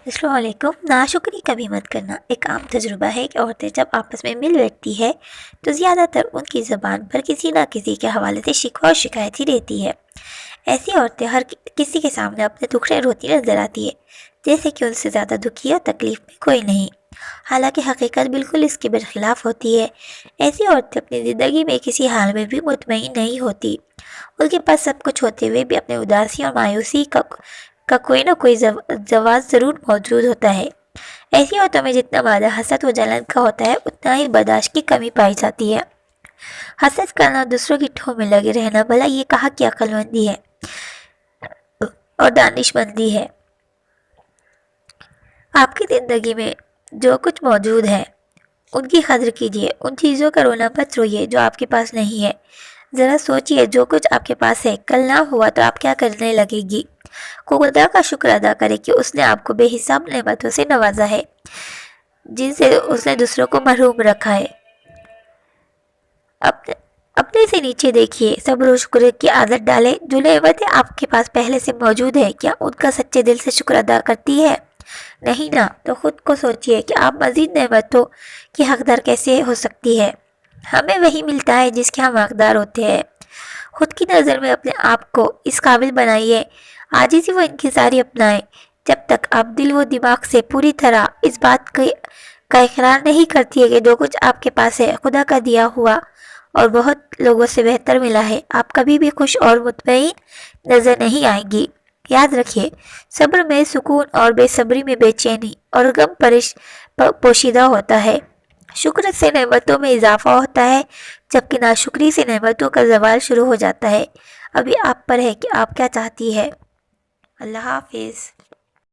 السلام علیکم۔ ناشکری کبھی مت کرنا ایک عام تجربہ ہے کہ عورتیں جب آپس میں مل بیٹھتی ہے تو زیادہ تر ان کی زبان پر کسی نہ کسی کے حوالے سے شکوہ اور شکایت ہی رہتی ہے۔ ایسی عورتیں ہر کسی کے سامنے اپنے دکھڑے روتی نظر آتی ہے، جیسے کہ ان سے زیادہ دکھی اور تکلیف میں کوئی نہیں، حالانکہ حقیقت بالکل اس کے برخلاف ہوتی ہے۔ ایسی عورتیں اپنی زندگی میں کسی حال میں بھی مطمئن نہیں ہوتی، ان کے پاس سب کچھ ہوتے ہوئے بھی اپنے اداسی اور مایوسی کا کوئی نہ کوئی جواز ضرور موجود ہوتا ہے۔ ایسی عورتوں میں جتنا مادہ حسد و جلن کا ہوتا ہے، اتنا ہی برداشت کی کمی پائی جاتی ہے۔ حسد کرنا، دوسروں کی ٹھو میں لگے رہنا، بھلا یہ کہا کہ عقل مندی ہے اور دانش مندی ہے۔ آپ کی زندگی میں جو کچھ موجود ہے ان کی قدر کیجیے، ان چیزوں کا رونا مت روئیے جو آپ کے پاس نہیں ہے۔ ذرا سوچئے، جو کچھ آپ کے پاس ہے کل نہ ہوا تو آپ کیا کرنے لگے گی؟ خدا کا شکر ادا کرے کہ اس نے آپ کو بے حساب نعمتوں سے نوازا ہے، جن سے اس نے دوسروں کو محروم رکھا ہے۔ اپنے سے نیچے دیکھیے، صبر و شکر کی عادت ڈالیں۔ جو نعمتیں آپ کے پاس پہلے سے موجود ہے، کیا ان کا سچے دل سے شکر ادا کرتی ہے؟ نہیں نا، تو خود کو سوچئے کہ آپ مزید نعمتوں کی حقدار کیسے ہو سکتی ہے۔ ہمیں وہی ملتا ہے جس کے ہم حقدار ہوتے ہیں۔ خود کی نظر میں اپنے آپ کو اس قابل بنائیے، عاجزی و انکساری اپنائیں۔ جب تک آپ دل و دماغ سے پوری طرح اس بات کا اقرار نہیں کرتی ہے کہ جو کچھ آپ کے پاس ہے خدا کا دیا ہوا اور بہت لوگوں سے بہتر ملا ہے، آپ کبھی بھی خوش اور مطمئن نظر نہیں آئیں گی۔ یاد رکھیے، صبر میں سکون اور بے صبری میں بے چینی اور غم پوشیدہ ہوتا ہے۔ شکر سے نعمتوں میں اضافہ ہوتا ہے، جبکہ ناشکری سے نعمتوں کا زوال شروع ہو جاتا ہے۔ ابھی آپ پر ہے کہ آپ کیا چاہتی ہے۔ اللہ حافظ۔